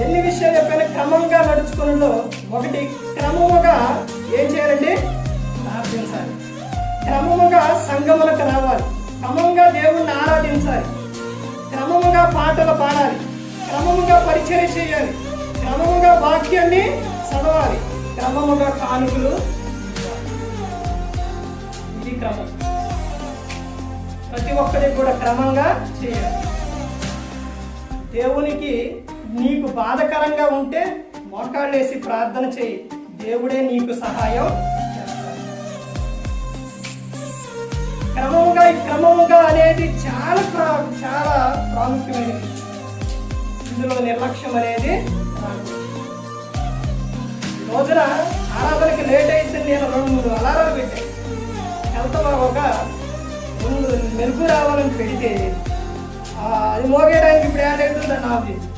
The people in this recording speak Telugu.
ఎన్ని విషయాలు చెప్పినా క్రమంగా నడుచుకున్నలో ఒకటి, క్రమముగా ఏం చేయాలండి? ప్రార్థించాలి. క్రమముగా సంఘములకు రావాలి. క్రమంగా దేవుణ్ణి ఆరాధించాలి. క్రమముగా పాటలు పాడాలి. క్రమముగా పరిచర్య చేయాలి. క్రమముగా వాక్యాన్ని చదవాలి. క్రమముగా కానుకలు ఇవ్వాలి. ఇది క్రమం. ప్రతి ఒక్కరికి కూడా క్రమంగా చేయాలి. దేవునికి నీకు బాధకరంగా ఉంటే మోకాళ్ళేసి ప్రార్థన చేయి, దేవుడే నీకు సహాయం చేస్తాడు. క్రమముగా అనేది చాలా ప్రాముఖ్యమైనది. ఇందులో నిర్లక్ష్యం అనేది రాదు. రోజున ఆరాధనకి లేట్ అయితే నేను 2-3 అలారాలు పెట్టాను. వెళ్తా ఒక ముందు మెరుగు రావాలని పెడితే అది మోగేయడానికి ఇప్పుడు ఏడైతుందని ఆఫ్ చేసి